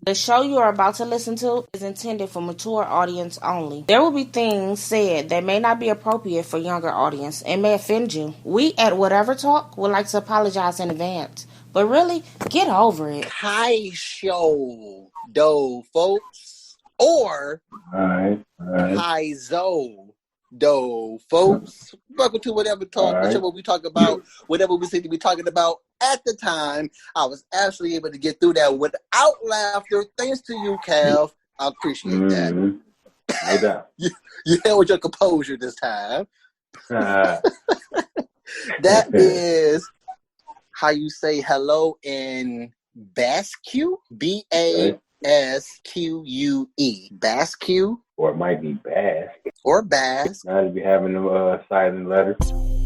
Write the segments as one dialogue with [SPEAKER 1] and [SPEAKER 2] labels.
[SPEAKER 1] The show you are about to listen to is intended for mature audience only. There will be things said that may not be appropriate for younger audience and may offend you. We at Whatever Talk would like to apologize in advance. But really, get over it.
[SPEAKER 2] Hi, show, doe, folks. Or,
[SPEAKER 3] All right.
[SPEAKER 2] hi, Zoe, doe, folks. Welcome to Whatever Talk, the show where we talk about whatever we seem to be talking about at the time. I was actually able to get through that without laughter, thanks to you, Cal. I appreciate that.
[SPEAKER 3] No doubt.
[SPEAKER 2] You held your composure this time. That is how you say hello in Basque, Basque. Basque.
[SPEAKER 3] Or it might be Basque.
[SPEAKER 2] Or Basque.
[SPEAKER 3] Now to be having them silent letters.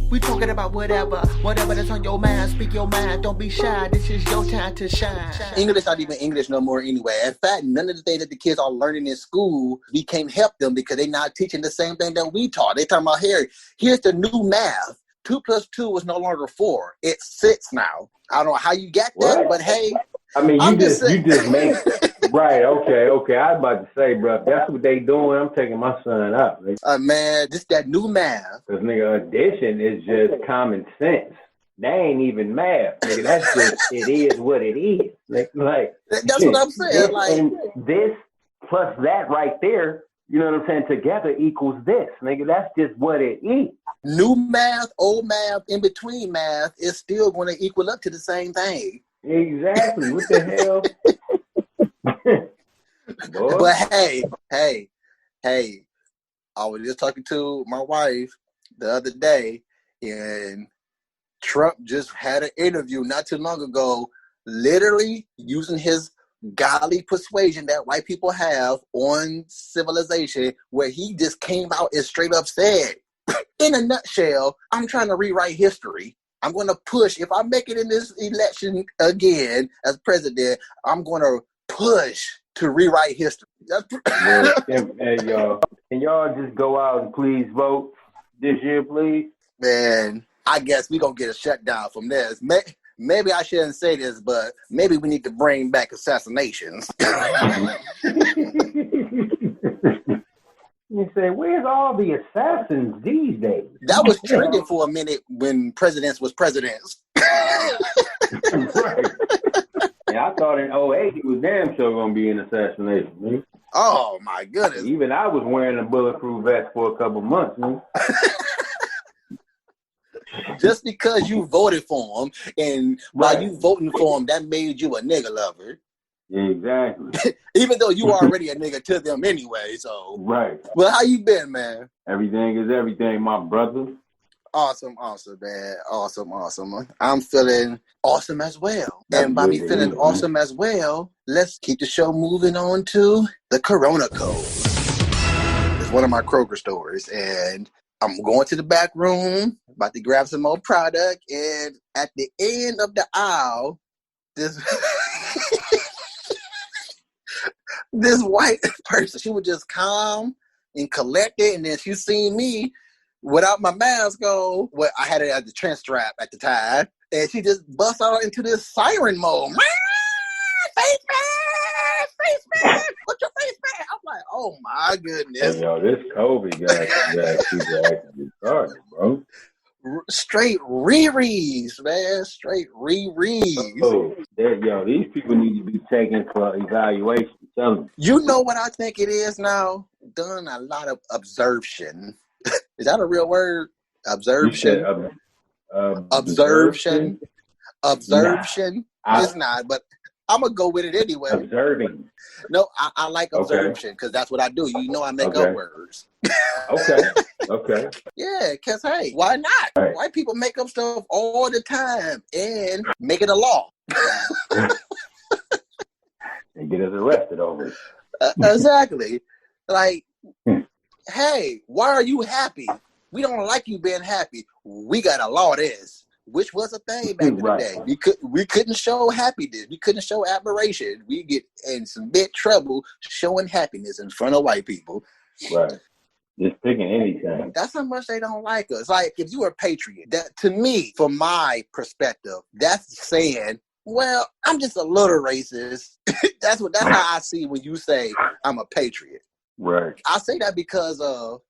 [SPEAKER 2] We talking about whatever that's on your mind. Speak your mind, don't be shy. This is your time to shine. English not even English no more anyway. In fact, none of the things that the kids are learning in school, we can't help them because they're not teaching the same thing that we taught. They talking about here's the new math. 2 + 2 is no longer 4. It's 6 now. I don't know how you got that, but hey.
[SPEAKER 3] I mean, you just make right. Okay. I was about to say, bro, that's what they doing. I'm taking my son up.
[SPEAKER 2] Man, this that new math.
[SPEAKER 3] Because nigga, addition is just common sense. They ain't even math. Nigga, that's just it is what it is. Like
[SPEAKER 2] that's what I'm saying.
[SPEAKER 3] And this plus that right there. You know what I'm saying? Together equals this, nigga. That's just what it is.
[SPEAKER 2] New math, old math, in between math is still going to equal up to the same thing.
[SPEAKER 3] Exactly. What the hell?
[SPEAKER 2] But hey. I was just talking to my wife the other day, and Trump just had an interview not too long ago, literally using his godly persuasion that white people have on civilization, where he just came out and straight up said, in a nutshell, I'm trying to rewrite history. I'm going to push. If I make it in this election again as president, I'm going to push to rewrite history.
[SPEAKER 3] And y'all, can y'all just go out and please vote this year, please?
[SPEAKER 2] Man, I guess we're going to get a shutdown from this. Maybe I shouldn't say this, but maybe we need to bring back assassinations.
[SPEAKER 3] You say, where's all the assassins these days?
[SPEAKER 2] That was trending for a minute when presidents was presidents.
[SPEAKER 3] Right. Yeah, I thought in 2008 it was damn sure going to be an assassination. Man.
[SPEAKER 2] Oh, my goodness.
[SPEAKER 3] Even I was wearing a bulletproof vest for a couple months. Man.
[SPEAKER 2] Just because you voted for him, and while you voting for him, that made you a nigga lover.
[SPEAKER 3] Exactly.
[SPEAKER 2] Even though you already a nigga to them anyway, so.
[SPEAKER 3] Right.
[SPEAKER 2] Well, how you been, man?
[SPEAKER 3] Everything is everything, my brother.
[SPEAKER 2] Awesome, man. Awesome. I'm feeling awesome as well.
[SPEAKER 3] That's
[SPEAKER 2] and by me feeling awesome as well, let's keep the show moving on to the Corona Code. It's one of my Kroger stores, and I'm going to the back room, about to grab some more product, and at the end of the aisle, this white person, she was just calm and collected, and then she seen me without my mask on. Well, I had it at the trench strap at the time, and she just bust out into this siren mode. Face mask, put your face mask. I'm like, oh my goodness.
[SPEAKER 3] Hey, yo, this COVID got people acting retarded, bro.
[SPEAKER 2] Straight rereads, man. Straight rereads.
[SPEAKER 3] Oh, yo, these people need to be taken for evaluation. Tell them.
[SPEAKER 2] You know what I think it is now? Done a lot of absorption. Is that a real word? Absorption. Absorption. Nah. It's not, but I'm gonna go with it anyway.
[SPEAKER 3] Observing.
[SPEAKER 2] No, I like absorption because that's what I do. You know, I make up words.
[SPEAKER 3] Okay.
[SPEAKER 2] Yeah, because hey, why not? Right. White people make up stuff all the time and make it a law.
[SPEAKER 3] And get us arrested over it.
[SPEAKER 2] Exactly. Like, hey, why are you happy? We don't like you being happy. We got to law this, which was a thing back in the day. We couldn't show happiness. We couldn't show admiration. We get in some big trouble showing happiness in front of white people.
[SPEAKER 3] Right. Just picking anything.
[SPEAKER 2] That's how much they don't like us. Like, if you were a patriot, that to me, from my perspective, that's saying Well, I'm just a little racist. That's how I see when you say I'm a patriot.
[SPEAKER 3] Right.
[SPEAKER 2] I say that because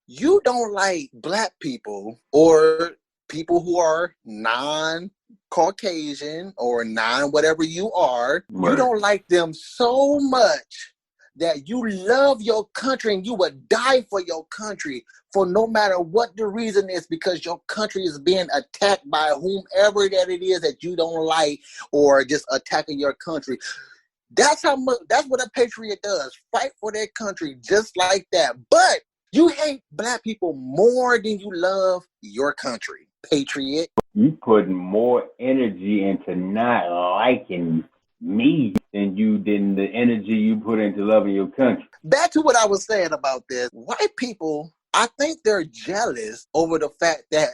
[SPEAKER 2] you don't like black people or people who are non-Caucasian or non-whatever you are. Right. You don't like them so much that you love your country and you would die for your country for no matter what the reason is, because your country is being attacked by whomever that it is that you don't like or just attacking your country. That's what a patriot does. Fight for their country just like that. But you hate black people more than you love your country, patriot.
[SPEAKER 3] You putting more energy into not liking me than you did the energy you put into loving your country.
[SPEAKER 2] Back to what I was saying about this. White people, I think they're jealous over the fact that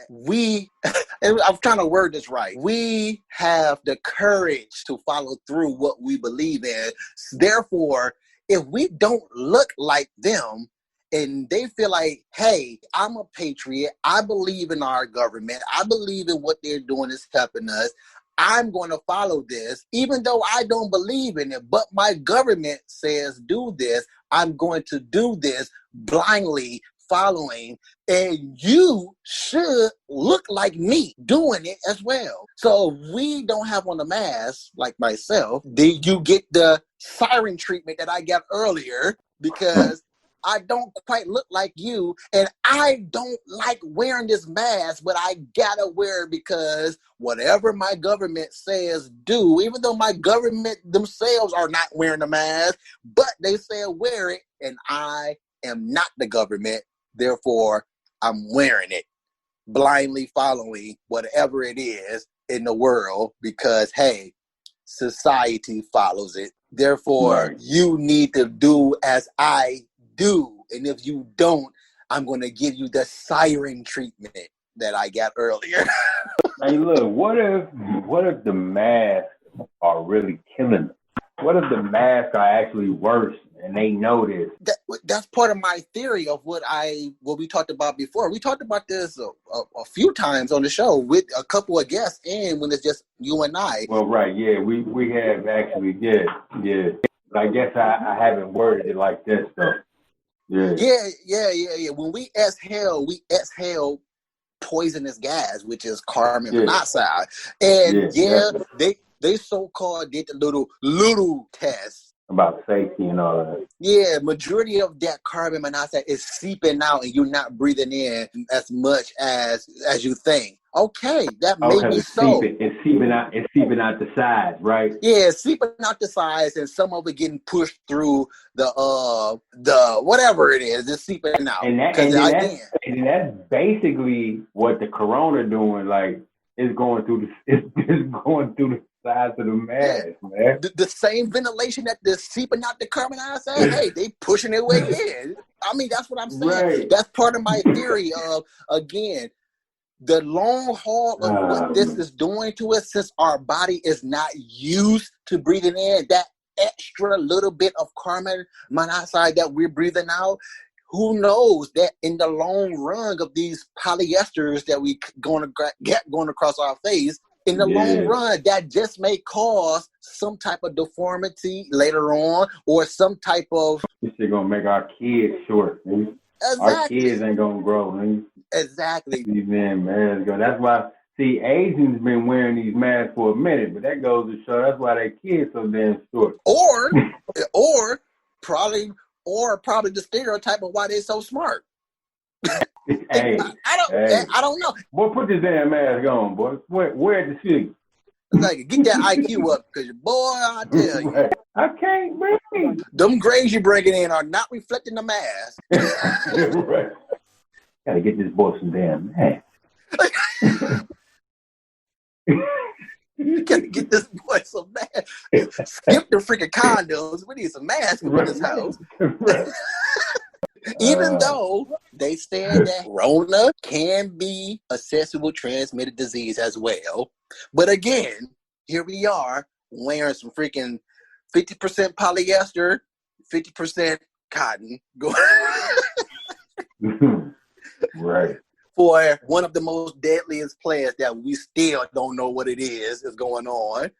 [SPEAKER 2] and I'm trying to word this right, we have the courage to follow through what we believe in. Therefore, if we don't look like them, and they feel like, hey, I'm a patriot, I believe in our government, I believe in what they're doing is helping us, I'm going to follow this, even though I don't believe in it, but my government says do this, I'm going to do this blindly following, and you should look like me doing it as well. So if we don't have on a mask, like myself, then you get the siren treatment that I got earlier, because I don't quite look like you, and I don't like wearing this mask, but I gotta wear it because whatever my government says do, even though my government themselves are not wearing a mask, but they say wear it, and I am not the government, therefore I'm wearing it, blindly following whatever it is in the world, because, hey, society follows it. Therefore, you need to do as I do, and if you don't, I'm going to give you the siren treatment that I got earlier.
[SPEAKER 3] Hey, look, what if the masks are really killing them? What if the masks are actually worse and they know this?
[SPEAKER 2] That's part of my theory of what we talked about before. We talked about this a few times on the show with a couple of guests, and when it's just you and I.
[SPEAKER 3] Well, right, yeah, we have actually, yeah. But I guess I haven't worded it like this, though.
[SPEAKER 2] Yeah. When we exhale poisonous gas, which is carbon monoxide. And they so-called did the little test
[SPEAKER 3] about safety and all that.
[SPEAKER 2] Yeah, majority of that carbon monoxide is seeping out and you're not breathing in as much as you think. Okay, that may be so.
[SPEAKER 3] It's seeping out the sides, right?
[SPEAKER 2] Yeah, it's seeping out the sides, and some of it getting pushed through the whatever it is. It's seeping out.
[SPEAKER 3] And that's basically what the corona doing. Like it's going through the sides of the mask, man.
[SPEAKER 2] The same ventilation that is seeping out the carbon dioxide. Hey, they pushing their way in. I mean, that's what I'm saying. Right. That's part of my theory of, again, the long haul of what this is doing to us, since our body is not used to breathing in that extra little bit of carbon monoxide that we're breathing out. Who knows that in the long run of these polyesters that we going across our face, in the long run, that just may cause some type of deformity later on, or some type of.
[SPEAKER 3] This shit gonna make our kids short. Man. Exactly. Our kids ain't gonna grow. Man.
[SPEAKER 2] Exactly.
[SPEAKER 3] These masks go. That's why. See, Asians been wearing these masks for a minute, but that goes to show that's why their kids so damn short.
[SPEAKER 2] Or probably the stereotype of why they're so smart.
[SPEAKER 3] Hey,
[SPEAKER 2] I don't know.
[SPEAKER 3] Boy, put this damn mask on, boy. Where the shit?
[SPEAKER 2] Like, get that IQ up, because boy, I tell you,
[SPEAKER 3] I can't breathe.
[SPEAKER 2] Them grades you bringing in are not reflecting the mask.
[SPEAKER 3] Right. Gotta get this boy some damn mask.
[SPEAKER 2] You gotta get this boy some mask. Skip the freaking condoms. We need some masks in this house. Right. Even though they said that Corona can be a sexually transmitted disease as well. But again, here we are wearing some freaking 50% polyester, 50% cotton.
[SPEAKER 3] Right.
[SPEAKER 2] For one of the most deadliest players that we still don't know what it is going on.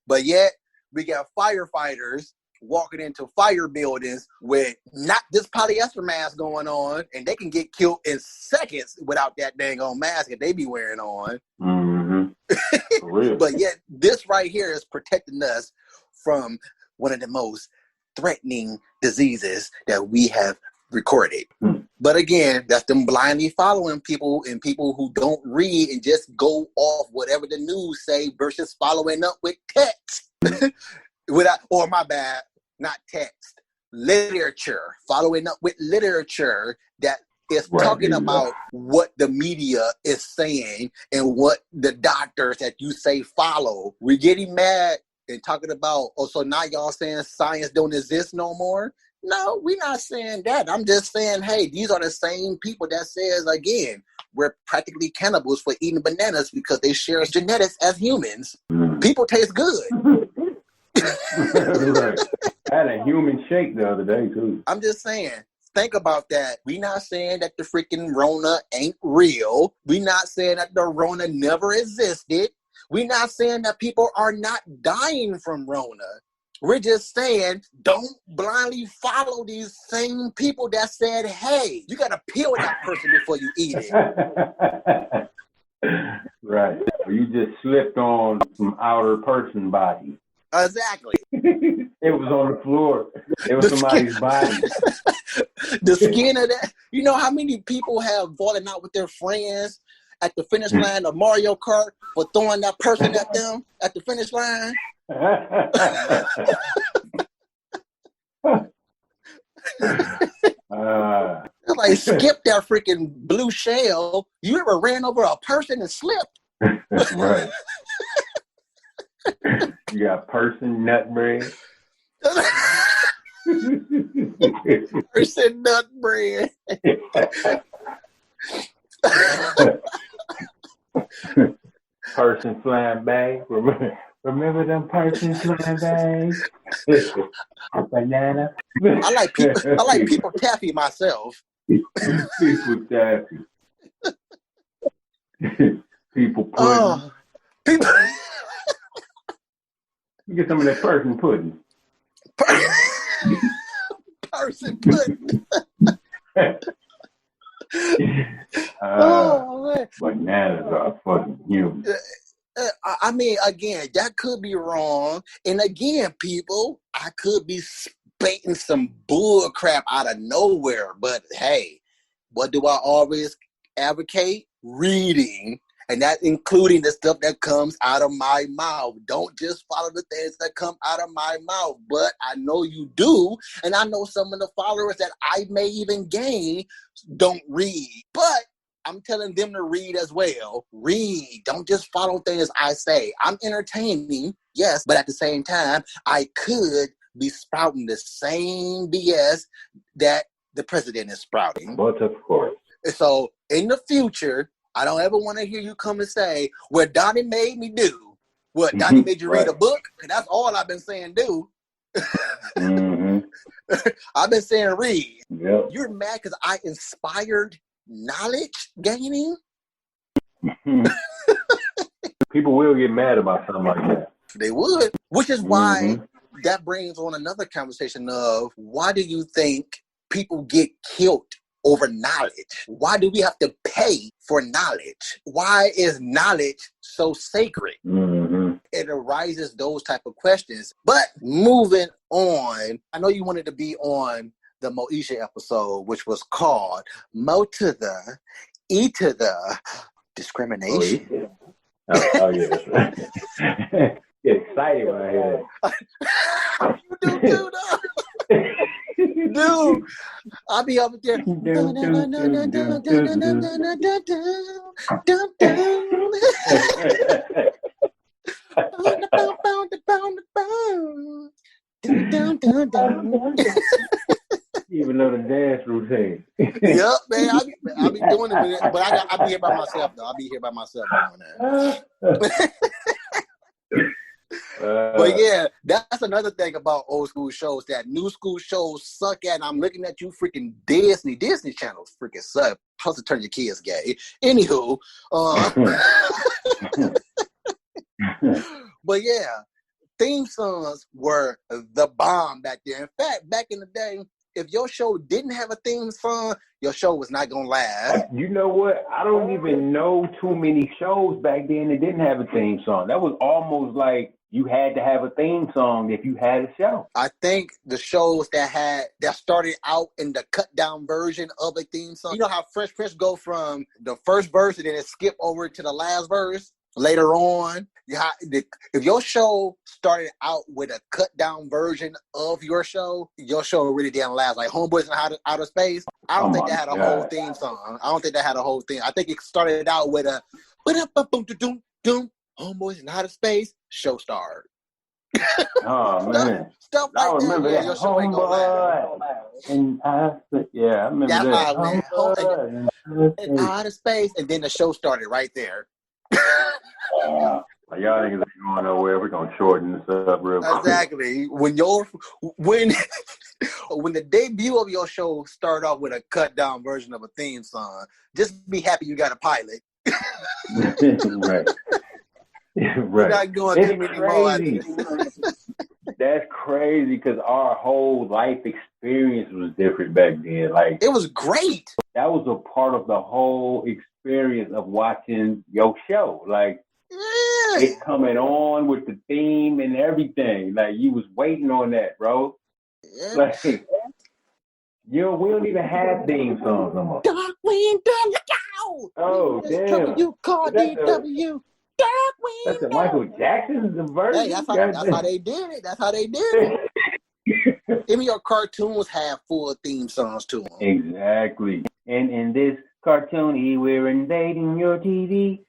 [SPEAKER 2] But yet, we got firefighters walking into fire buildings with not this polyester mask going on, and they can get killed in seconds without that dang on mask that they be wearing on.
[SPEAKER 3] Mm-hmm.
[SPEAKER 2] But yet, this right here is protecting us from one of the most threatening diseases that we have recorded. But again, that's them blindly following people and people who don't read and just go off whatever the news say versus following up with text. Not text, literature, following up with literature that is talking about what the media is saying and what the doctors that you say follow. We're getting mad and talking about, so now y'all saying science don't exist no more? No, we're not saying that. I'm just saying, hey, these are the same people that says, again, we're practically cannibals for eating bananas because they share genetics as humans. People taste good.
[SPEAKER 3] Right. I had a human shake the other day, too.
[SPEAKER 2] I'm just saying, think about that. We're not saying that the freaking Rona ain't real. We're not saying that the Rona never existed. We're not saying that people are not dying from Rona. We're just saying, don't blindly follow these same people that said, hey, you got to peel that person before you eat it.
[SPEAKER 3] Right. You just slipped on some outer person body.
[SPEAKER 2] Exactly.
[SPEAKER 3] It was on the floor. It was somebody's body.
[SPEAKER 2] The skin of that. You know how many people have fallen out with their friends at the finish line of Mario Kart for throwing that person at them at the finish line? Like, skip that freaking blue shell. You ever ran over a person and slipped?
[SPEAKER 3] Right. You got person nut bread.
[SPEAKER 2] Person nut bread.
[SPEAKER 3] Person flying bag. Remember them person flying bags? Banana.
[SPEAKER 2] I like people taffy myself.
[SPEAKER 3] People taffy. People pudding.
[SPEAKER 2] People.
[SPEAKER 3] You get some of that person pudding.
[SPEAKER 2] Person pudding.
[SPEAKER 3] Bananas are fucking human.
[SPEAKER 2] I mean, again, that could be wrong. And again, people, I could be spitting some bull crap out of nowhere. But hey, what do I always advocate? Reading. And that including the stuff that comes out of my mouth. Don't just follow the things that come out of my mouth. But I know you do. And I know some of the followers that I may even gain don't read. But I'm telling them to read as well. Read. Don't just follow things I say. I'm entertaining, yes. But at the same time, I could be spouting the same BS that the president is sprouting.
[SPEAKER 3] But of course.
[SPEAKER 2] So in the future, I don't ever want to hear you come and say, what Donnie made me do. What, Donnie made you read a book? That's all I've been saying do. I've been saying read.
[SPEAKER 3] Yep.
[SPEAKER 2] You're mad because I inspired knowledge gaining?
[SPEAKER 3] People will get mad about something like that.
[SPEAKER 2] They would. Which is why that brings on another conversation of why do you think people get killed over knowledge? Why do we have to pay for knowledge? Why is knowledge so sacred? It arises those type of questions. But moving on, I know you wanted to be on the Moesha episode, which was called Mo to the E to the discrimination.
[SPEAKER 3] Oh yeah. Get excited when I hear that.
[SPEAKER 2] You do, dude. I'll be up there.
[SPEAKER 3] You even know the dance routine.
[SPEAKER 2] Yep, man. I'll be doing it, but I'll be here by myself, though. I'll be here by myself doing that. But yeah, that's another thing about old school shows that new school shows suck at. And I'm looking at you freaking Disney channels freaking suck. Plus to turn your kids gay. Anywho, but yeah, theme songs were the bomb back then. In fact, back in the day, if your show didn't have a theme song, your show was not gonna last.
[SPEAKER 3] You know what? I don't even know too many shows back then that didn't have a theme song. That was almost like you had to have a theme song if you had a show.
[SPEAKER 2] I think the shows that started out in the cut down version of a theme song. You know how Fresh Prince go from the first verse and then it skip over to the last verse? Later on, if your show started out with a cut down version of your show really didn't last. Like Homeboys in Outer Space, I don't think they had a whole theme song. I don't think they had a whole thing. I think it started out with a Homeboys in Outer Space, show starred.
[SPEAKER 3] Oh man,
[SPEAKER 2] stuff like
[SPEAKER 3] I remember that.
[SPEAKER 2] Your show ain't gonna last.
[SPEAKER 3] And I remember that.
[SPEAKER 2] In Outer Space, and then the show started right there.
[SPEAKER 3] Y'all niggas ain't going nowhere. We're gonna shorten this up real quick.
[SPEAKER 2] Exactly. When the debut of your show start off with a cut down version of a theme song, just be happy you got a pilot.
[SPEAKER 3] Right.
[SPEAKER 2] We're not going too many more.
[SPEAKER 3] That's crazy because our whole life experience was different back then. Like
[SPEAKER 2] it was great.
[SPEAKER 3] That was a part of the whole experience of watching your show. Like it coming on with the theme and everything. Like you was waiting on that, bro. Like we don't even have theme songs no more.
[SPEAKER 2] Dark wind, look out!
[SPEAKER 3] Oh damn!
[SPEAKER 2] You call DW. Dark wind.
[SPEAKER 3] That's the Michael Jackson's version.
[SPEAKER 2] Hey, that's how they did it. That's how they did it. Even your cartoons have full theme songs to them.
[SPEAKER 3] Exactly. And in this cartoon, we're invading your TV.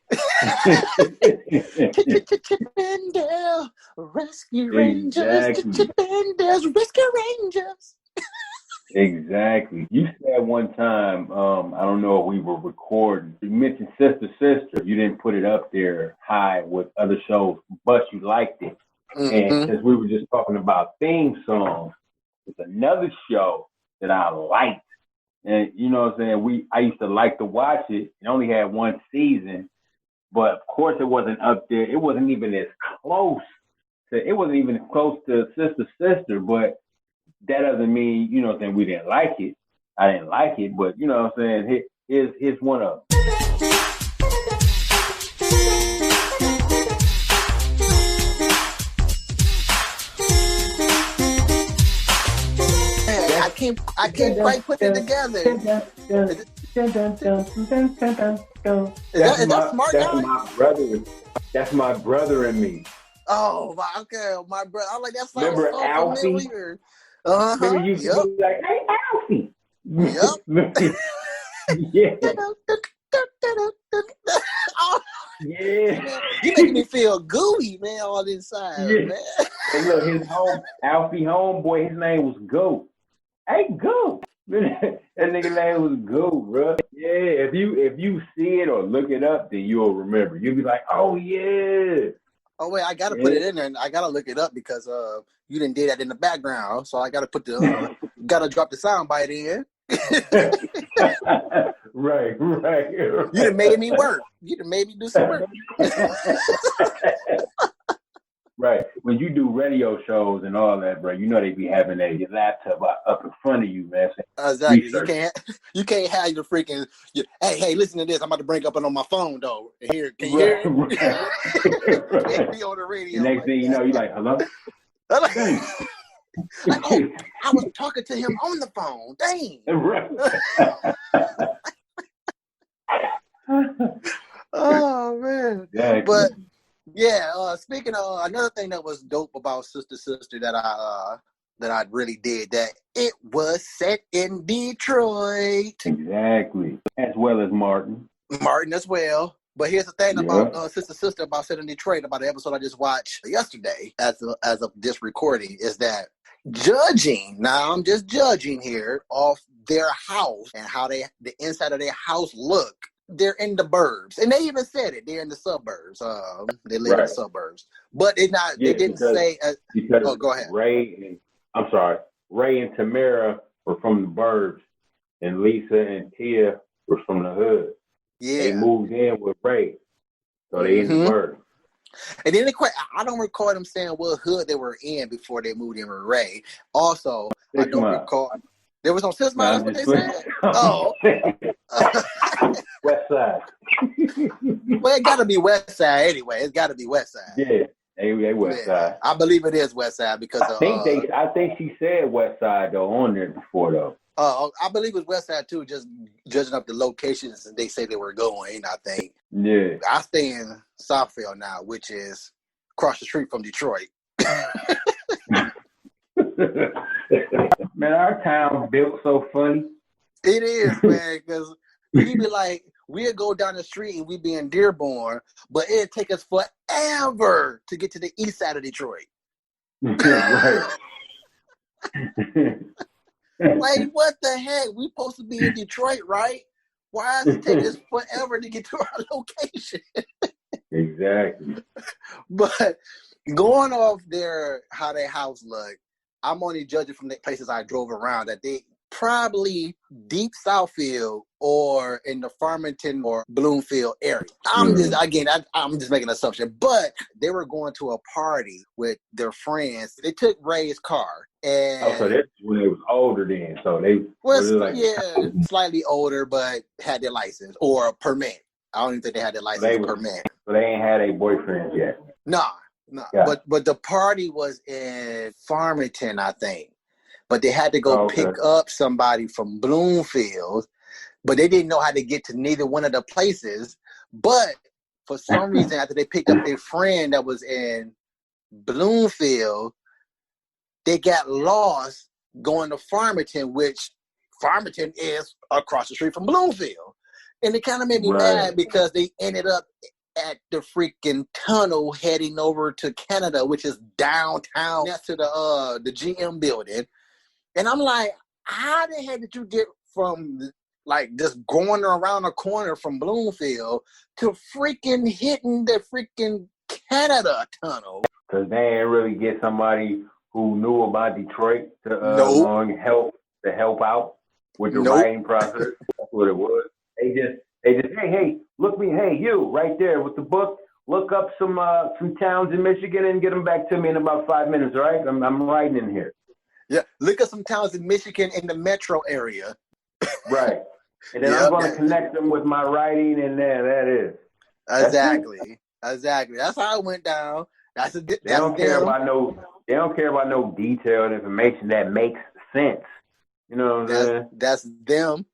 [SPEAKER 2] Chip and Dale, Rescue Rangers. Chip and Dale's Rescue Rangers.
[SPEAKER 3] Exactly. You said one time, I don't know if we were recording, you mentioned Sister. You didn't put it up there high with other shows, but you liked it. Mm-hmm. And because we were just talking about theme songs, it's another show that I liked. And you know what I'm saying? I used to like to watch it. It only had one season, but of course it wasn't up there. It wasn't even as close to Sister, but that doesn't mean, you know what I'm saying, we didn't like it. I didn't like it, but you know what I'm saying, here's one of them.
[SPEAKER 2] I can't quite put it together.
[SPEAKER 3] That's my brother and me.
[SPEAKER 2] Oh, okay, my brother. I'm like, that sounds
[SPEAKER 3] Remember
[SPEAKER 2] so
[SPEAKER 3] Alfie?
[SPEAKER 2] Familiar.
[SPEAKER 3] Remember you used to be like, hey, Alfie.
[SPEAKER 2] Yep.
[SPEAKER 3] Yeah.
[SPEAKER 2] Oh,
[SPEAKER 3] yeah.
[SPEAKER 2] You making me feel gooey, man, all inside, man.
[SPEAKER 3] And look, Alfie homeboy, his name was Goo. Hey, Goo. That nigga name was Goo, bro. Yeah, if you see it or look it up, then you'll remember. You'll be like, oh yeah.
[SPEAKER 2] Oh wait, I gotta put it in there, and I gotta look it up because you didn't do that in the background, so I gotta put gotta drop the sound bite in.
[SPEAKER 3] Right.
[SPEAKER 2] You done made me work. You done made me do some work.
[SPEAKER 3] Right. When you do radio shows and all that, bro, you know they be having your laptop up in front of you, man.
[SPEAKER 2] Exactly. You can't have your freaking. Hey, listen to this. I'm about to bring up it on my phone though. Here, can you hear it? Right. Be on the radio.
[SPEAKER 3] The next thing you know, you're like, hello.
[SPEAKER 2] Like, oh, I was talking to him on the phone. Dang.
[SPEAKER 3] Right.
[SPEAKER 2] Oh man.
[SPEAKER 3] Yeah,
[SPEAKER 2] but yeah, speaking of another thing that was dope about Sister that I really did, that it was set in Detroit.
[SPEAKER 3] Exactly. As well as Martin
[SPEAKER 2] as well. But here's the thing about Sister about set in Detroit, about the episode I just watched yesterday as of this recording, is that I'm just judging here off their house and how the inside of their house look. They're in the burbs, and they even said it. They're in the suburbs. They live in the suburbs, but it's not. Yeah, they didn't say. Oh, go ahead. Ray
[SPEAKER 3] and Tamara were from the burbs, and Lisa and Tia were from the hood.
[SPEAKER 2] Yeah,
[SPEAKER 3] they moved in with Ray, so they in the burbs.
[SPEAKER 2] And then I don't recall them saying what hood they were in before they moved in with Ray. Also, I don't recall. There was no 6 Mile. That's what they said. Oh,
[SPEAKER 3] West Side.
[SPEAKER 2] Well, it got to be West Side anyway. It's got to be West Side.
[SPEAKER 3] Yeah, they West Side.
[SPEAKER 2] I believe it is West Side because
[SPEAKER 3] I think she said West Side though on there before though.
[SPEAKER 2] I believe it was West Side too. Just judging up the locations and they say they were going. I think.
[SPEAKER 3] Yeah.
[SPEAKER 2] I stay in Southfield now, which is across the street from Detroit.
[SPEAKER 3] Man, our town built so funny.
[SPEAKER 2] It is, man, because we be like, we'll go down the street and we be in Dearborn, but it'd take us forever to get to the east side of Detroit.
[SPEAKER 3] Right.
[SPEAKER 2] Like, what the heck? We supposed to be in Detroit, right? Why does it take us forever to get to our location?
[SPEAKER 3] Exactly.
[SPEAKER 2] But going off there, how their house looked, I'm only judging from the places I drove around that they probably deep Southfield or in the Farmington or Bloomfield area. I'm just making an assumption, but they were going to a party with their friends. They took Ray's car. And
[SPEAKER 3] so that's when they was older then. So they
[SPEAKER 2] slightly older, but had their license or a permit. I don't even think they had their license or permit.
[SPEAKER 3] So they ain't had a boyfriend yet.
[SPEAKER 2] No. Yeah. But the party was in Farmington, I think. But they had to go pick up somebody from Bloomfield, but they didn't know how to get to neither one of the places. But for some reason, after they picked up their friend that was in Bloomfield, they got lost going to Farmington, which Farmington is across the street from Bloomfield. And it kind of made me mad because they ended up at the freaking tunnel heading over to Canada, which is downtown next to the GM building. And I'm like, how the heck did you get from like just going around a corner from Bloomfield to freaking hitting the freaking Canada tunnel?
[SPEAKER 3] Because they didn't really get somebody who knew about Detroit to help out with the writing process. That's what it was. They just hey, you right there with the book. Look up some towns in Michigan and get them back to me in about 5 minutes. All right, I'm writing in here.
[SPEAKER 2] Yeah, look at some towns in Michigan in the metro area.
[SPEAKER 3] Right. And then I'm going to connect them with my writing, and there that is.
[SPEAKER 2] Exactly. That's how it went down. They don't care about
[SPEAKER 3] no detailed information that makes sense. You know what I'm saying?
[SPEAKER 2] That's them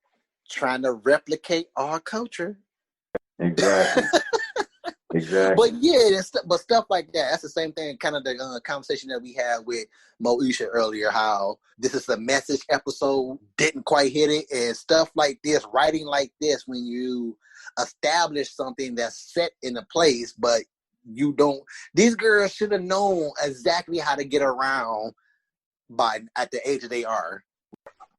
[SPEAKER 2] trying to replicate our culture.
[SPEAKER 3] Exactly.
[SPEAKER 2] But yeah, but stuff like that. That's the same thing, kind of the conversation that we had with Moesha earlier, how this is a message episode, didn't quite hit it, and stuff like this, writing like this, when you establish something that's set in a place, but you don't. These girls should have known exactly how to get around at the age that they are.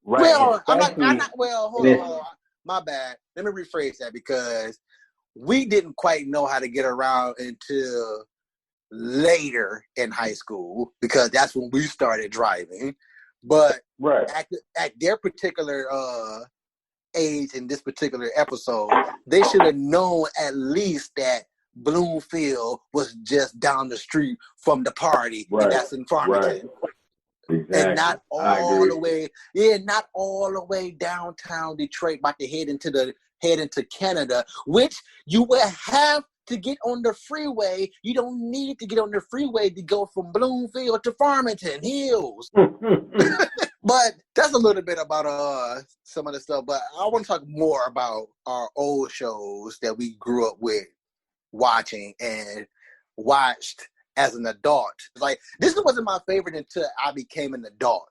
[SPEAKER 3] Right.
[SPEAKER 2] Well, I'm not. Well, hold on. My bad. Let me rephrase that, because we didn't quite know how to get around until later in high school, because that's when we started driving. But at their particular age in this particular episode, they should have known at least that Bloomfield was just down the street from the party, and that's in Farmington.
[SPEAKER 3] Exactly.
[SPEAKER 2] And not all the way downtown Detroit, about to head into Canada, which you will have to get on the freeway. You don't need to get on the freeway to go from Bloomfield to Farmington Hills. But that's a little bit about some of the stuff. But I want to talk more about our old shows that we grew up with watching and watched as an adult. Like, this wasn't my favorite until I became an adult.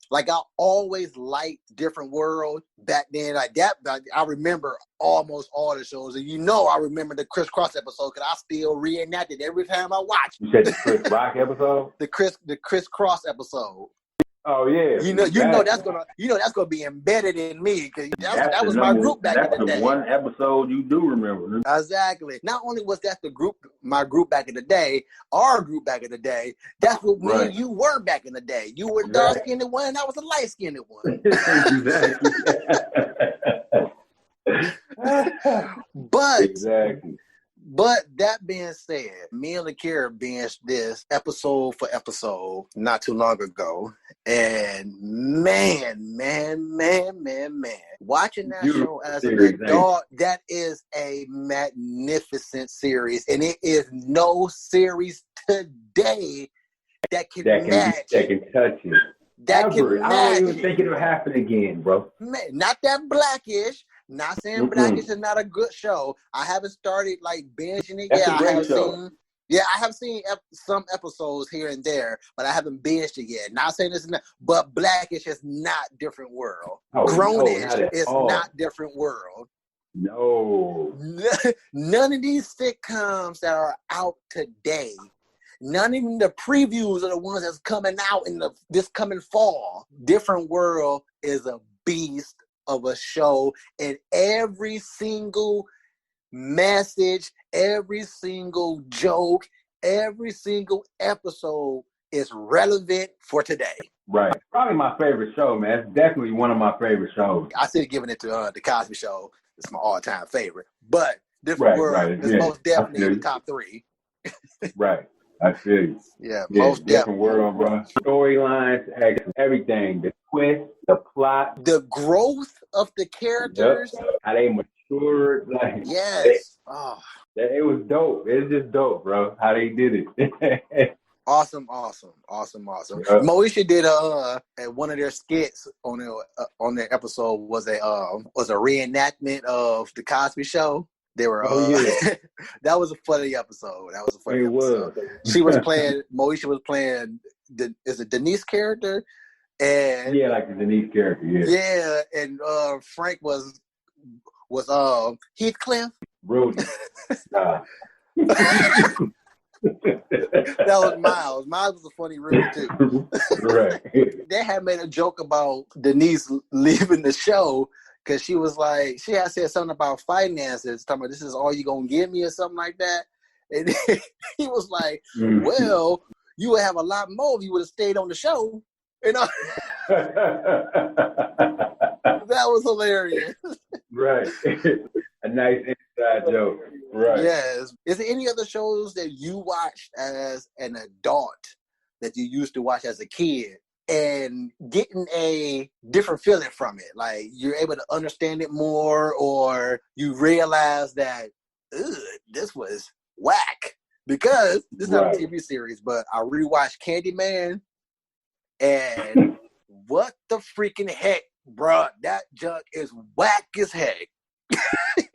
[SPEAKER 2] Like, I always liked Different World back then. Like that, I remember almost all the shows. And I remember the Criss Cross episode, because I still reenact it every time I watch.
[SPEAKER 3] You said the Chris Rock episode?
[SPEAKER 2] The Criss Cross episode.
[SPEAKER 3] Oh yeah.
[SPEAKER 2] You know that's gonna be embedded in me, because that was my group back in the day.
[SPEAKER 3] That's the one episode you do remember.
[SPEAKER 2] Exactly. Not only was that my group back in the day, our group back in the day, that's what me and you were back in the day. You were the dark-skinned one, and I was the light-skinned one.
[SPEAKER 3] Exactly.
[SPEAKER 2] But
[SPEAKER 3] exactly.
[SPEAKER 2] But that being said, me and Lakira binged this episode for episode not too long ago. And man, watching that show as an adult, that is a magnificent series. And it is no series today that can match.
[SPEAKER 3] That can touch it.
[SPEAKER 2] That can match.
[SPEAKER 3] I don't even think it'll happen again, bro.
[SPEAKER 2] Man, not that Blackish. Not saying Blackish is not a good show. I haven't started like binging it yet. I have seen some episodes here and there, but I haven't binged it yet. Not saying it's not, but Blackish is not different world. Grownish is not different world.
[SPEAKER 3] No.
[SPEAKER 2] None of these sitcoms that are out today, none even the previews are the ones that's coming out in this coming fall. Different World is a beast of a show, and every single message, every single joke, every single episode is relevant for today.
[SPEAKER 3] Right. Probably my favorite show, man. It's definitely one of my favorite shows.
[SPEAKER 2] I still giving it to The Cosby Show. It's my all-time favorite. But Different World is most definitely in the top 3.
[SPEAKER 3] Right. I feel you.
[SPEAKER 2] Yeah, most
[SPEAKER 3] Different World, bro. Storylines, everything. The twist, the plot.
[SPEAKER 2] The growth of the characters.
[SPEAKER 3] Yep. How they matured. Like,
[SPEAKER 2] yes.
[SPEAKER 3] It was dope. It was just dope, bro. How they did it.
[SPEAKER 2] Awesome. Yep. Moesha did one of their skits on their episode was a reenactment of the Cosby Show. They were that was a funny episode. She was playing Moesha was playing is it Denise character? And
[SPEAKER 3] like the Denise character,
[SPEAKER 2] yeah, and Frank was Heathcliff.
[SPEAKER 3] Rudy. Nah.
[SPEAKER 2] That was Miles. Miles was a funny Rudy too.
[SPEAKER 3] Right.
[SPEAKER 2] They had made a joke about Denise leaving the show because she was like, she had said something about finances, talking about this is all you gonna give me or something like that. And he was like, well, you would have a lot more if you would have stayed on the show. You know? That was hilarious.
[SPEAKER 3] Right. A nice inside joke. Right.
[SPEAKER 2] Yes. Is there any other shows that you watched as an adult that you used to watch as a kid and getting a different feeling from it? Like you're able to understand it more, or you realize that this was whack? Because this is not a TV series, but I rewatched Candyman, and what the freaking heck, bruh? That junk is whack as heck.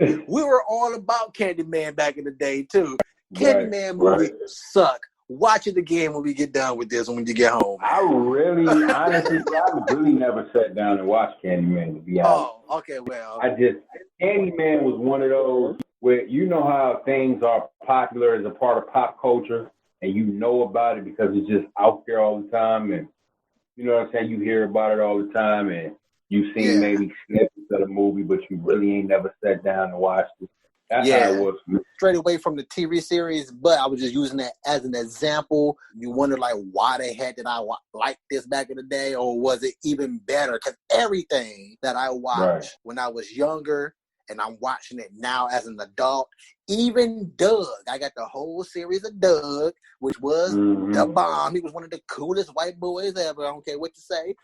[SPEAKER 2] We were all about Candyman back in the day too. Candyman movie suck. Watch it again when we get done with this. When you get home,
[SPEAKER 3] I really never sat down and watched Candyman, to be honest.
[SPEAKER 2] Oh, okay, well,
[SPEAKER 3] Candyman was one of those where you know how things are popular as a part of pop culture, and you know about it because it's just out there all the time, and you know what I'm saying. You hear about it all the time, and you've seen maybe snippets of the movie, but you really ain't never sat down and watched it. That's how it was for me.
[SPEAKER 2] Straight away from the TV series, but I was just using that as an example. You wonder, like, why the heck did I like this back in the day, or was it even better? Because everything that I watched when I was younger, and I'm watching it now as an adult, even Doug, I got the whole series of Doug, which was the bomb. He was one of the coolest white boys ever. I don't care what you say.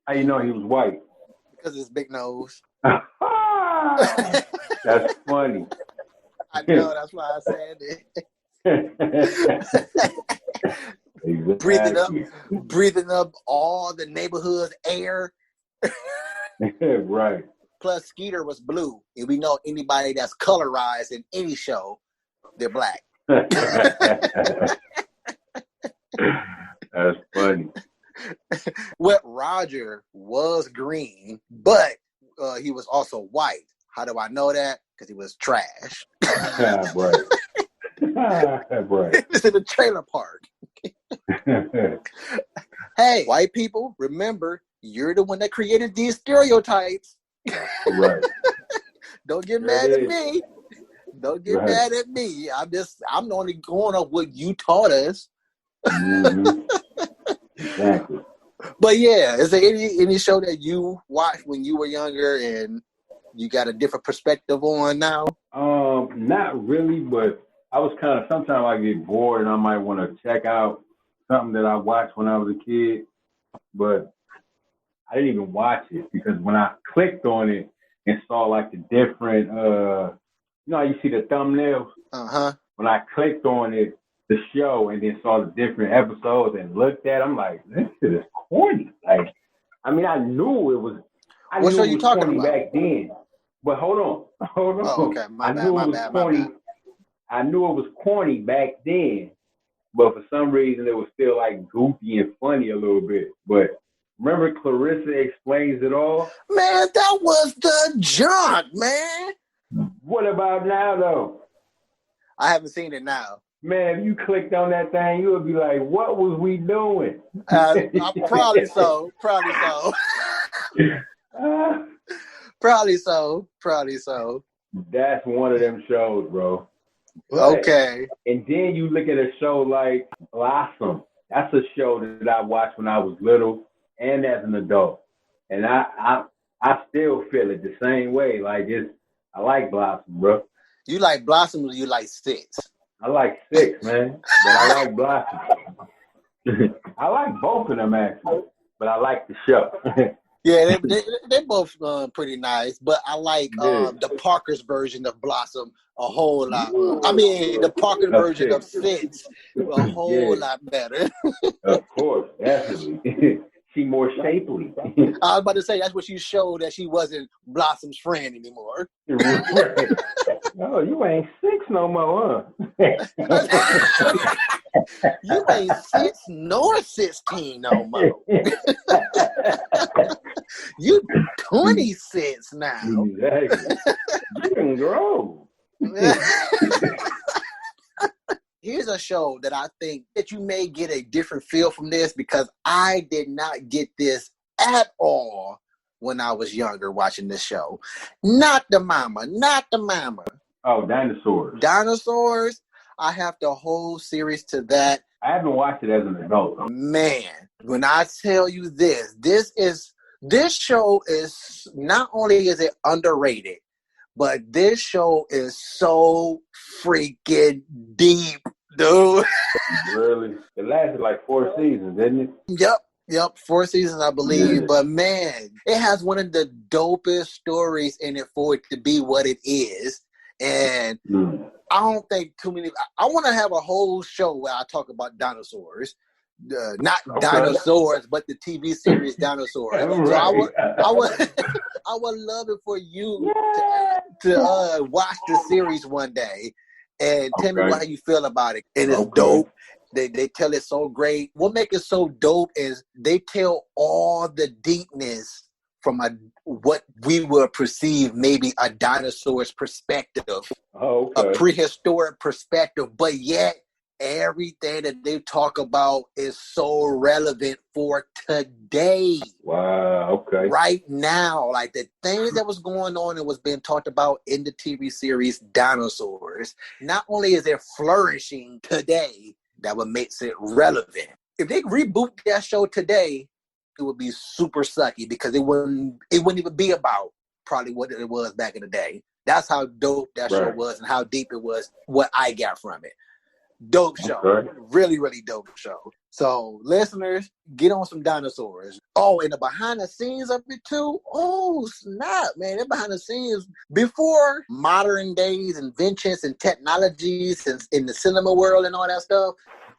[SPEAKER 3] How you know he was white?
[SPEAKER 2] Because of his big nose.
[SPEAKER 3] That's funny.
[SPEAKER 2] I know, that's why I said it. breathing up all the neighborhood's air.
[SPEAKER 3] Right.
[SPEAKER 2] Plus Skeeter was blue. And we know anybody that's colorized in any show, they're black.
[SPEAKER 3] That's funny.
[SPEAKER 2] Well, Roger was green, but he was also white. How do I know that? Because he was trash.
[SPEAKER 3] Right. Right.
[SPEAKER 2] It's in the trailer park. Hey, white people, remember, you're the one that created these stereotypes.
[SPEAKER 3] Right.
[SPEAKER 2] Don't get mad at me. Don't get mad at me. I'm only going off what you taught us.
[SPEAKER 3] Exactly.
[SPEAKER 2] But yeah, is there any show that you watched when you were younger and you got a different perspective on now?
[SPEAKER 3] Not really, but I was kind of, sometimes I get bored and I might want to check out something that I watched when I was a kid, but I didn't even watch it because when I clicked on it and saw like the different, you know how you see the thumbnails?
[SPEAKER 2] Uh-huh.
[SPEAKER 3] When I clicked on it, the show, and then saw the different episodes and looked at it, I'm like, this shit is corny. Like, I mean, I knew it was
[SPEAKER 2] What show you talking
[SPEAKER 3] corny
[SPEAKER 2] about?
[SPEAKER 3] back then. But hold on.
[SPEAKER 2] Oh, okay. My bad.
[SPEAKER 3] I knew it was corny back then, but for some reason it was still like goofy and funny a little bit. But remember Clarissa Explains It All?
[SPEAKER 2] Man, that was the junk, man.
[SPEAKER 3] What about now, though?
[SPEAKER 2] I haven't seen it now.
[SPEAKER 3] Man, if you clicked on that thing, you would be like, what was we doing?
[SPEAKER 2] Probably so. Probably so. Probably so.
[SPEAKER 3] That's one of them shows, bro.
[SPEAKER 2] But, okay.
[SPEAKER 3] And then you look at a show like Blossom. That's a show that I watched when I was little and as an adult. And I still feel it the same way. Like I like Blossom, bro.
[SPEAKER 2] You like Blossom or you like Six?
[SPEAKER 3] I like Six, man. But I like Blossom. I like both of them, actually. But I like the show.
[SPEAKER 2] Yeah, they both pretty nice. But I like the Parker's version of Blossom a whole lot. I mean, the Parker version of Six a whole lot better.
[SPEAKER 3] Of course, definitely. She more shapely.
[SPEAKER 2] I was about to say, that's what she showed, that she wasn't Blossom's friend anymore.
[SPEAKER 3] Right. Oh, you ain't Six no more,
[SPEAKER 2] huh? You ain't 6 nor 16 no more. You 26 now.
[SPEAKER 3] Exactly. You can grow.
[SPEAKER 2] Here's a show that I think that you may get a different feel from this, because I did not get this at all when I was younger watching this show. Not the mama.
[SPEAKER 3] Oh, Dinosaurs.
[SPEAKER 2] Dinosaurs. I have the whole series to that.
[SPEAKER 3] I haven't watched it as an adult.
[SPEAKER 2] Man, when I tell you this show is, not only is it underrated, but this show is so freaking deep, dude.
[SPEAKER 3] Really? It lasted like 4 seasons, didn't it?
[SPEAKER 2] Yep. 4 seasons, I believe. Yeah. But man, it has one of the dopest stories in it for it to be what it is. And I don't think too many. I want to have a whole show where I talk about dinosaurs. Not dinosaurs, but the TV series Dinosaurs. Right. So I would love it for you to watch the series one day and tell me how you feel about it. And it's dope. They tell it so great. What makes it so dope is they tell all the deepness from what we would perceive maybe a dinosaur's perspective, a prehistoric perspective, but yet everything that they talk about is so relevant for today.
[SPEAKER 3] Wow, okay.
[SPEAKER 2] Right now, like the things that was going on and was being talked about in the TV series Dinosaurs, not only is it flourishing today, that what makes it relevant. If they reboot that show today, it would be super sucky because it wouldn't even be about probably what it was back in the day. That's how dope that show was and how deep it was, what I got from it. Dope show. Okay. Really, really dope show. So, listeners, get on some Dinosaurs. Oh, and the behind the scenes of it too. Oh, snap, man. They're behind the scenes before modern days inventions and technologies and in the cinema world and all that stuff.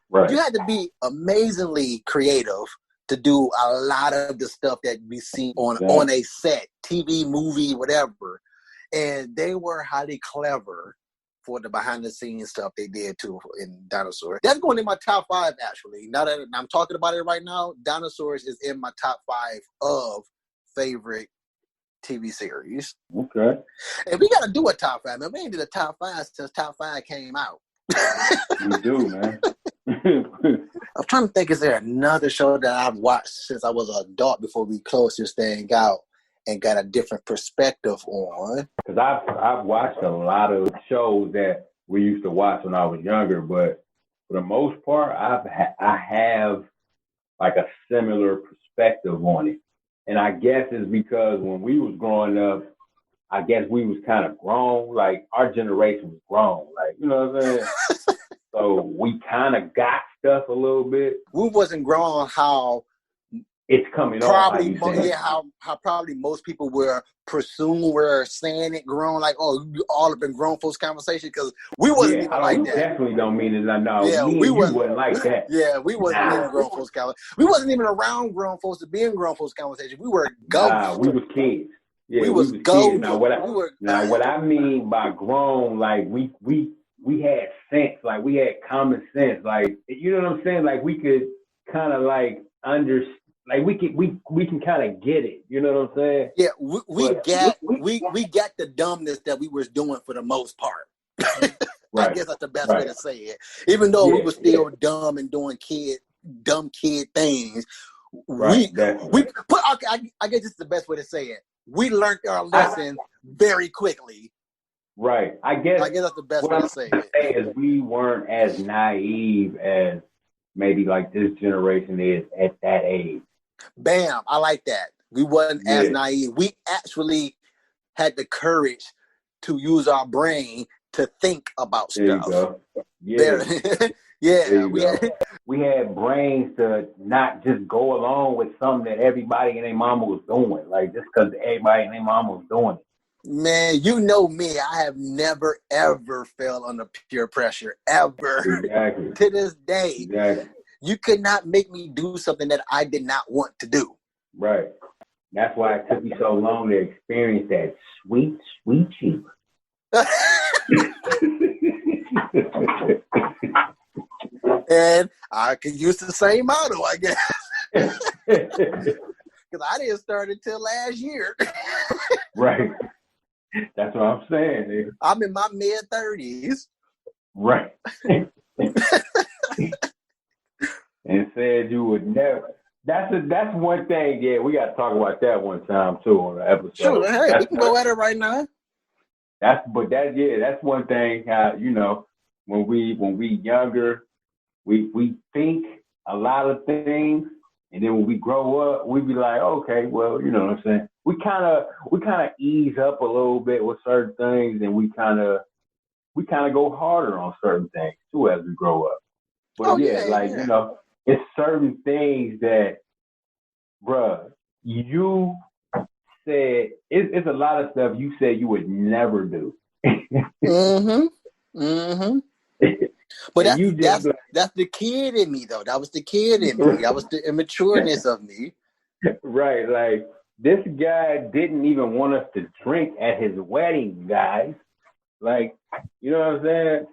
[SPEAKER 2] Right. You had to be amazingly creative to do a lot of the stuff that we see on a set, TV, movie, whatever. And they were highly clever for the behind-the-scenes stuff they did, too, in Dinosaurs. That's going in my top 5, actually. Now that I'm talking about it right now, Dinosaurs is in my top 5 of favorite TV series.
[SPEAKER 3] Okay.
[SPEAKER 2] And we got to do a top 5, man. We ain't did a top 5 since top 5 came out.
[SPEAKER 3] We do, man.
[SPEAKER 2] I'm trying to think, is there another show that I've watched since I was an adult before we closed this thing out and got a different perspective on?
[SPEAKER 3] Because I've watched a lot of shows that we used to watch when I was younger, but for the most part, I have like a similar perspective on it. And I guess it's because when we was growing up, I guess we was kind of grown. Like, our generation was grown. Like, you know what I'm saying? So we kind of got stuff a little bit.
[SPEAKER 2] We wasn't grown how
[SPEAKER 3] it's coming
[SPEAKER 2] probably
[SPEAKER 3] off.
[SPEAKER 2] How probably most people were saying it grown, like, oh, you all have been grown folks conversation, because we wasn't even like that.
[SPEAKER 3] Definitely don't mean it. No,
[SPEAKER 2] yeah,
[SPEAKER 3] me and you wasn't like that.
[SPEAKER 2] Yeah, we wasn't in grown folks conversation. We wasn't even around grown folks to be in grown folks conversation. We were ghosts.
[SPEAKER 3] Nah, we was kids. Yeah,
[SPEAKER 2] we was kids.
[SPEAKER 3] Now what I mean by grown, like we had sense, like we had common sense, like, you know what I'm saying? Like, we could kind of like understand. Like, we can kind of get it, you know what I'm saying?
[SPEAKER 2] Yeah, we got the dumbness that we was doing for the most part.
[SPEAKER 3] Right.
[SPEAKER 2] I guess that's the best way to say it. Even though we were still dumb and doing dumb kid things, I guess this is the best way to say it. We learned our lesson very quickly.
[SPEAKER 3] Right. I guess
[SPEAKER 2] that's the best way to say it.
[SPEAKER 3] Is we weren't as naive as maybe like this generation is at that age.
[SPEAKER 2] Bam, I like that. We wasn't as naive. We actually had the courage to use our brain to think about stuff.
[SPEAKER 3] There you go.
[SPEAKER 2] Yeah.
[SPEAKER 3] We had brains to not just go along with something that everybody and their mama was doing, like just because everybody and their mama was doing it.
[SPEAKER 2] Man, you know me. I have never, ever fell under peer pressure, ever.
[SPEAKER 3] Exactly.
[SPEAKER 2] To this day.
[SPEAKER 3] Exactly.
[SPEAKER 2] You could not make me do something that I did not want to do.
[SPEAKER 3] Right. That's why it took me so long to experience that sweet, sweet cheap.
[SPEAKER 2] And I could use the same motto, I guess. Because I didn't start until last year.
[SPEAKER 3] Right. That's what I'm saying, dude.
[SPEAKER 2] I'm in my mid-30s.
[SPEAKER 3] Right. And said you would never. That's one thing. Yeah, we got to talk about that one time too on the episode.
[SPEAKER 2] Sure, hey, we can go at it right now.
[SPEAKER 3] That's one thing. How, you know, when we younger, we think a lot of things, and then when we grow up, we be like, okay, well, you know what I'm saying. We kind of ease up a little bit with certain things, and we kind of go harder on certain things too as we grow up. But you know, it's certain things that, bruh, you said, it's a lot of stuff you said you would never do.
[SPEAKER 2] Mm-hmm. Mm-hmm. But that's the kid in me, though. That was the kid in me. That was the immatureness of me.
[SPEAKER 3] Right. Like, this guy didn't even want us to drink at his wedding, guys. Like, you know what I'm saying?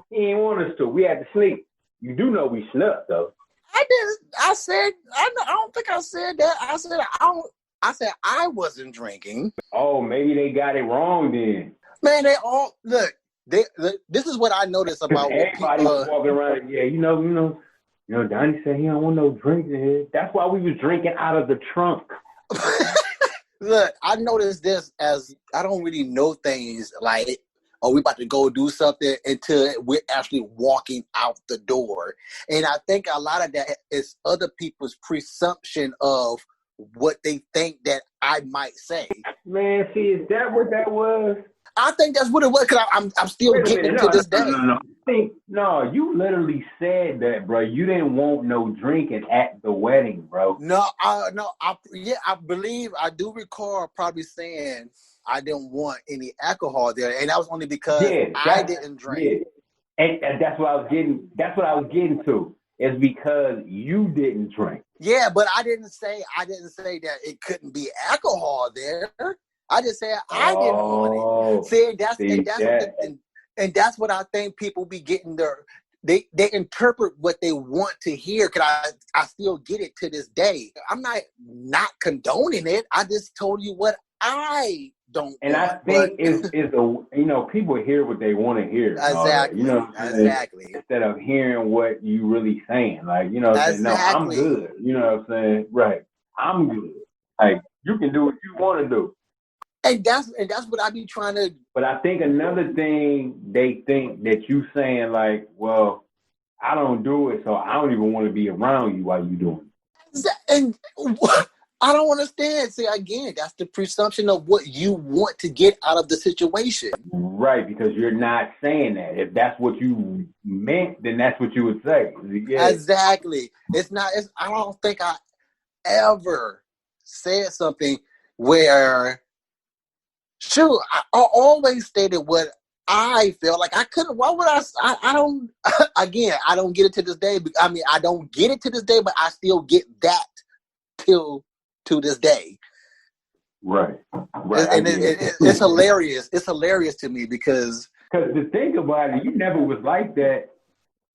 [SPEAKER 3] He didn't want us to. We had to sleep. You do know we slept, though.
[SPEAKER 2] I don't think I said that. I said I wasn't drinking.
[SPEAKER 3] Oh, maybe they got it wrong then.
[SPEAKER 2] Man, they all look. This is what I noticed about
[SPEAKER 3] everybody was walking around. Yeah, you know, Donnie said he don't want no drink in here. That's why we was drinking out of the trunk.
[SPEAKER 2] Look, I noticed this as I don't really know things like, oh, we about to go do something until we're actually walking out the door. And I think a lot of that is other people's presumption of what they think that I might say.
[SPEAKER 3] Man, see, is that what that was?
[SPEAKER 2] I think that's what it was, because I'm still getting to this day.
[SPEAKER 3] No, you literally said that, bro. You didn't want no drinking at the wedding, bro.
[SPEAKER 2] I believe I do recall probably saying I didn't want any alcohol there, and that was only because I didn't drink.
[SPEAKER 3] Yeah. And that's what I was getting. That's what I was getting to. It's because you didn't drink.
[SPEAKER 2] Yeah, but I didn't say that it couldn't be alcohol there. I just said I didn't want it. And that's what I think people be getting they interpret what they want to hear. Cause I still get it to this day. I'm not condoning it. I just told you what I don't.
[SPEAKER 3] And want, I think people hear what they want to hear.
[SPEAKER 2] Exactly.
[SPEAKER 3] You know,
[SPEAKER 2] exactly.
[SPEAKER 3] Instead of hearing what you really saying, like, you know, exactly. No, I'm good. You know what I'm saying? Right. I'm good. Like, you can do what you want to do.
[SPEAKER 2] And that's what I be trying to.
[SPEAKER 3] But I think another thing they think that you saying, like, well, I don't do it, so I don't even want to be around you while you doing it.
[SPEAKER 2] And I don't understand. See, again, that's the presumption of what you want to get out of the situation.
[SPEAKER 3] Right, because you're not saying that. If that's what you meant, then that's what you would say. Yeah.
[SPEAKER 2] Exactly. I don't think I ever said something where, shoot, I always stated what I felt like. I couldn't. Why would I don't. Again, I don't get it to this day. I mean, I don't get it to this day, but I still get that to this day.
[SPEAKER 3] Right.
[SPEAKER 2] And it's hilarious. It's hilarious to me because
[SPEAKER 3] to think about it, you never was like that.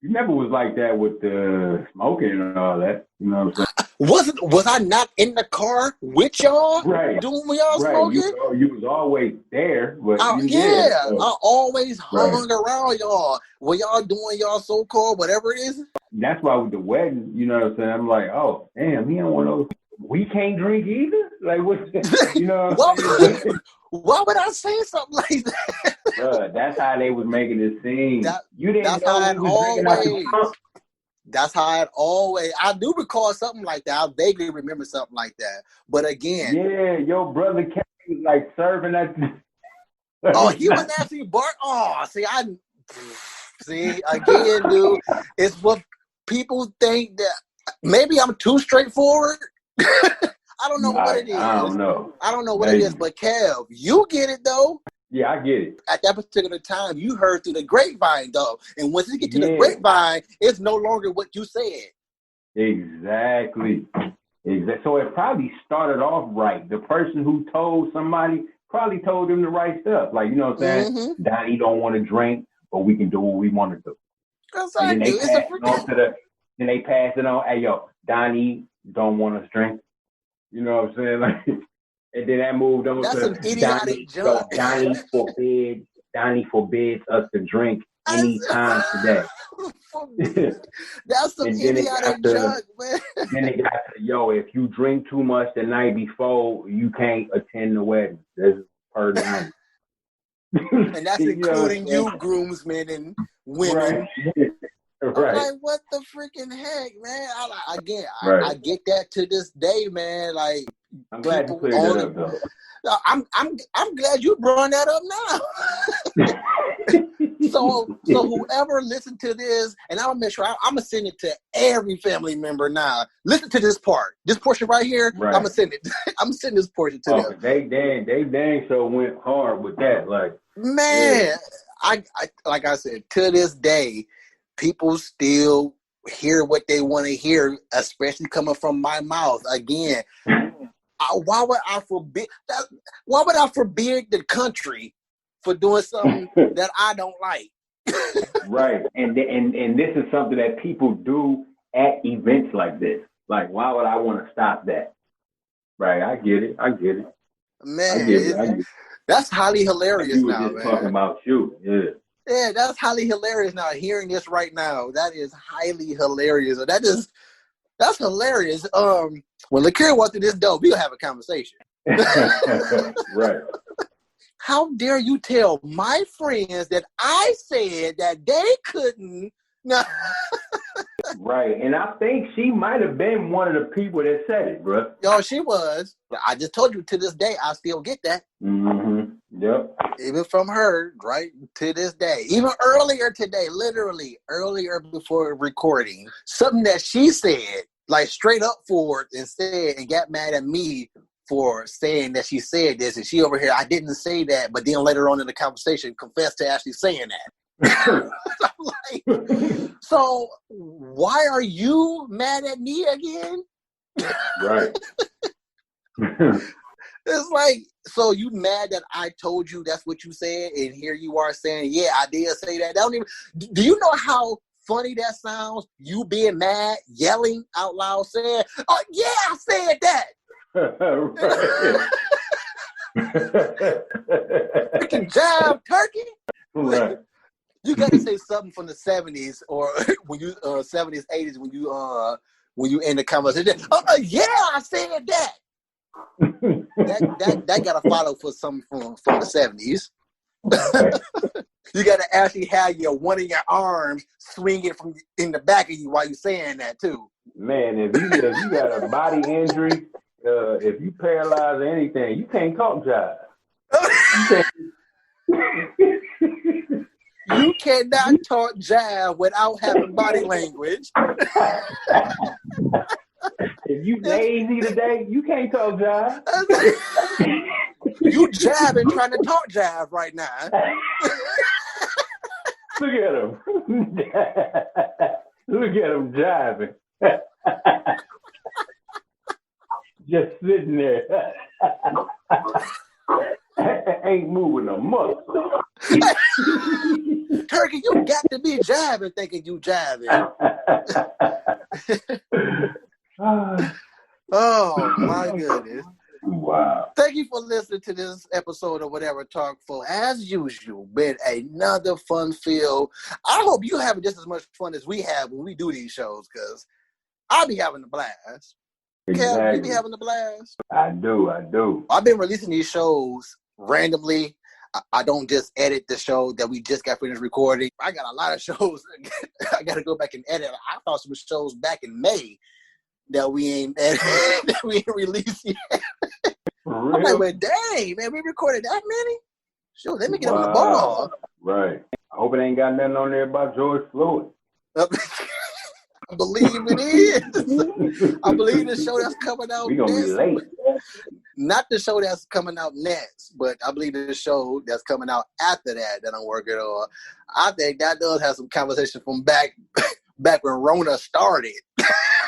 [SPEAKER 3] You never was like that with the smoking and all that. You know what I'm saying?
[SPEAKER 2] Was I not in the car with y'all?
[SPEAKER 3] Right.
[SPEAKER 2] Doing y'all smoking?
[SPEAKER 3] You was always there, but
[SPEAKER 2] I always hung around y'all. Were y'all doing y'all so-called whatever it is?
[SPEAKER 3] That's why with the wedding, you know what I'm saying? I'm like, oh, damn, he don't want those. We can't drink either? Like, what's that? You know what I'm saying?
[SPEAKER 2] Why would I say something like that?
[SPEAKER 3] Bruh, that's how they was making it seem. You didn't know
[SPEAKER 2] how
[SPEAKER 3] we was drinking out the trunk.
[SPEAKER 2] That's how it always. I do recall something like that. I vaguely remember something like that. But again,
[SPEAKER 3] yeah, your brother Kevin was like serving at.
[SPEAKER 2] Oh, he was actually bark. Oh, see again, dude. It's what people think that maybe I'm too straightforward. I don't know what it is.
[SPEAKER 3] I don't know.
[SPEAKER 2] What it is, but Kev, you get it though.
[SPEAKER 3] Yeah, I get it.
[SPEAKER 2] At that particular time, you heard through the grapevine, though. And once you get to the grapevine, it's no longer what you said.
[SPEAKER 3] Exactly. So it probably started off right. The person who told somebody probably told them the right stuff. Like, you know what I'm saying? Mm-hmm. Donnie don't want to drink, but we can do what we want to do.
[SPEAKER 2] Exactly.
[SPEAKER 3] And then they pass it on. Hey, yo, Donnie don't want to drink. You know what I'm saying? Like, and then that moved on to Donnie forbids us to drink any time today.
[SPEAKER 2] That's some idiotic junk, man.
[SPEAKER 3] Then they got to, yo, if you drink too much the night before, you can't attend the wedding. This is per Donnie.
[SPEAKER 2] And that's including you, groomsmen and women.
[SPEAKER 3] Right.
[SPEAKER 2] I'm like, what the freaking heck, man? I get that to this day, man. Like,
[SPEAKER 3] I'm glad you cleared that up, though.
[SPEAKER 2] I'm glad you brought that up now. So whoever listened to this, and I'll make sure I'm gonna send it to every family member now. Listen to this part, this portion right here. Right. I'm gonna send it. I'm gonna send this portion to them.
[SPEAKER 3] They dang so went hard with that, like,
[SPEAKER 2] man. I like I said, to this day, people still hear what they want to hear, especially coming from my mouth. Again, why would I forbid that? Why would I forbid the country for doing something that I don't like?
[SPEAKER 3] Right, and this is something that people do at events like this. Like, why would I want to stop that? Right, I get it.
[SPEAKER 2] Man, I get it. That's highly hilarious now, man.
[SPEAKER 3] Talking about you,
[SPEAKER 2] Yeah, that's highly hilarious now. Hearing this right now, that is highly hilarious. That's hilarious. When LaKira walked through this door, we'll have a conversation.
[SPEAKER 3] Right.
[SPEAKER 2] How dare you tell my friends that I said that they couldn't?
[SPEAKER 3] Right, and I think she might have been one of the people that said it, bro.
[SPEAKER 2] Yo, she was. I just told you, to this day, I still get that.
[SPEAKER 3] Mm-hmm. Yep.
[SPEAKER 2] Even from her, right, to this day. Even earlier today, literally earlier before recording, something that she said, like straight up for it, and said, and got mad at me for saying that she said this, and she over here, I didn't say that, but then later on in the conversation confessed to actually saying that. I'm like, so why are you mad at me again?
[SPEAKER 3] Right.
[SPEAKER 2] It's like, so you mad that I told you that's what you said, and here you are saying, yeah, I did say that. Do you know how funny that sounds? You being mad, yelling out loud, saying, oh yeah, I said that. Freaking jive turkey.
[SPEAKER 3] Right.
[SPEAKER 2] You got to say something from the 70s or when you 70s, 80s when you end the conversation. Yeah, I said that. that got to follow for something from the 70s. You got to actually have one of your arms swinging from in the back of you while you're saying that too.
[SPEAKER 3] Man, if you got a body injury if you paralyze anything, you can't talk jive.
[SPEAKER 2] You cannot talk jive without having body language.
[SPEAKER 3] If you lazy today, you can't talk jive.
[SPEAKER 2] You jabbing trying to talk jive right now.
[SPEAKER 3] Look at him. Look at him jiving. Just sitting there. Ain't moving a muscle.
[SPEAKER 2] Turkey, you got to be jiving thinking you jiving. Oh, my goodness.
[SPEAKER 3] Wow.
[SPEAKER 2] Thank you for listening to this episode of Whatever Talk For. As usual, been another fun-filled. I hope you having just as much fun as we have when we do these shows, because I'll be having a blast.
[SPEAKER 3] Exactly.
[SPEAKER 2] Kev, you be having a blast?
[SPEAKER 3] I do.
[SPEAKER 2] I've been releasing these shows randomly. I don't just edit the show that we just got finished recording. I got a lot of shows I got to go back and edit. I found some shows back in May that we ain't released yet. I'm like, well, dang, man, we recorded that many? Sure, let me get on the ball.
[SPEAKER 3] Right. I hope it ain't got nothing on there about George Floyd.
[SPEAKER 2] I believe it is. I believe the show that's coming out
[SPEAKER 3] We're going to be late.
[SPEAKER 2] Not the show that's coming out next, but I believe the show that's coming out after that I'm working on. I think that does have some conversation from back when Rona started.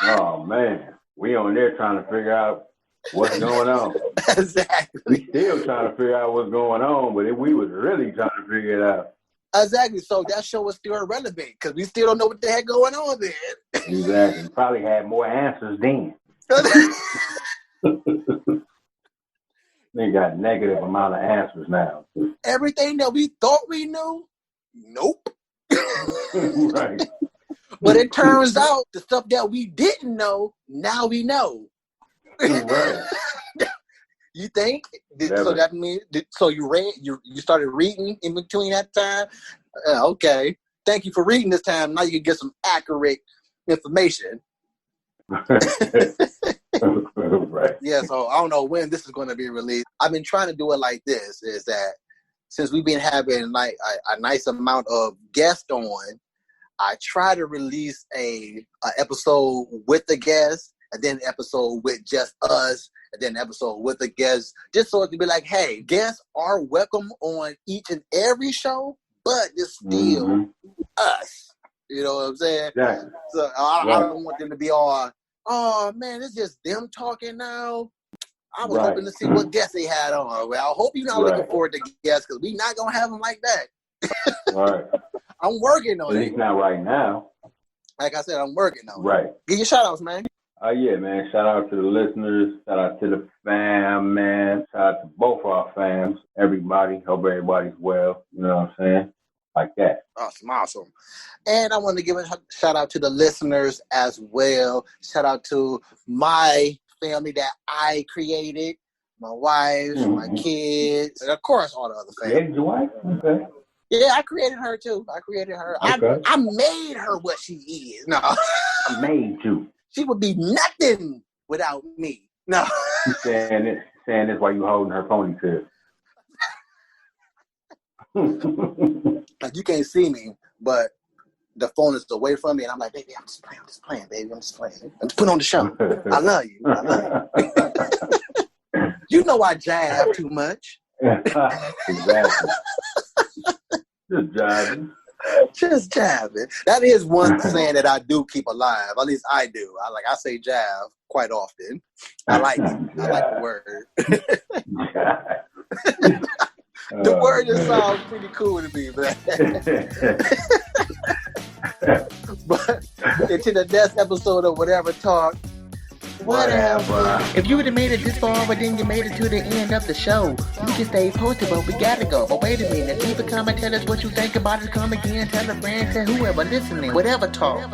[SPEAKER 3] Oh, man. We on there trying to figure out what's going on.
[SPEAKER 2] Exactly.
[SPEAKER 3] We still trying to figure out what's going on, but we was really trying to figure it out.
[SPEAKER 2] Exactly. So that show is still irrelevant because we still don't know what the heck going on there.
[SPEAKER 3] Exactly. Probably had more answers then. They got negative amount of answers now.
[SPEAKER 2] Everything that we thought we knew, nope.
[SPEAKER 3] Right.
[SPEAKER 2] But it turns out the stuff that we didn't know, now we know.
[SPEAKER 3] Right.
[SPEAKER 2] You think? So that means so you read you started reading in between that time? Okay. Thank you for reading this time. Now you can get some accurate information.
[SPEAKER 3] Right.
[SPEAKER 2] Yeah, so I don't know when this is going to be released. I've been trying to do it like this, is that since we've been having like a nice amount of guests on, I try to release a episode with the guest, and then an episode with just us, and then an episode with the guests, just so it can be like, hey, guests are welcome on each and every show, but it's still us. You know what I'm saying?
[SPEAKER 3] Yeah.
[SPEAKER 2] So I don't want them to be all, oh, man, it's just them talking now. I was hoping to see what guests they had on. Well, I hope you're not looking forward to guests, because we're not going to have them like that.
[SPEAKER 3] Right.
[SPEAKER 2] I'm working on it.
[SPEAKER 3] At least not right now.
[SPEAKER 2] Like I said, I'm working on it.
[SPEAKER 3] Right.
[SPEAKER 2] Give your shout-outs, man.
[SPEAKER 3] Yeah, man. Shout out to the listeners. Shout out to the fam, man. Shout out to both our fams. Everybody. Hope everybody's well. You know what I'm saying? Like that.
[SPEAKER 2] Awesome. And I want to give a shout out to the listeners as well. Shout out to my family that I created. My wife, my kids, and of course all the other family.
[SPEAKER 3] Created your wife? Okay.
[SPEAKER 2] Yeah, I created her too. I created her. Okay. I made her what she is. No.
[SPEAKER 3] I made you.
[SPEAKER 2] She would be nothing without me. No.
[SPEAKER 3] You saying this while you holding her ponytail.
[SPEAKER 2] Like, you can't see me, but the phone is away from me, and I'm like, baby, I'm just playing, baby. I'm just putting on the show. I love you. You know I jab too much.
[SPEAKER 3] Exactly. Just jabbing.
[SPEAKER 2] Just jabbing. That is one saying that I do keep alive. At least I do. I say jab quite often. I like it. I like the word. The word just sounds pretty cool to me, man. But until the next episode of Whatever Talk, whatever. If you would have made it this far, but then you made it to the end of the show, you can stay posted, but we gotta go. But wait a minute, leave a comment, tell us what you think about it. Come again, tell a friend, tell whoever listening. Whatever talk.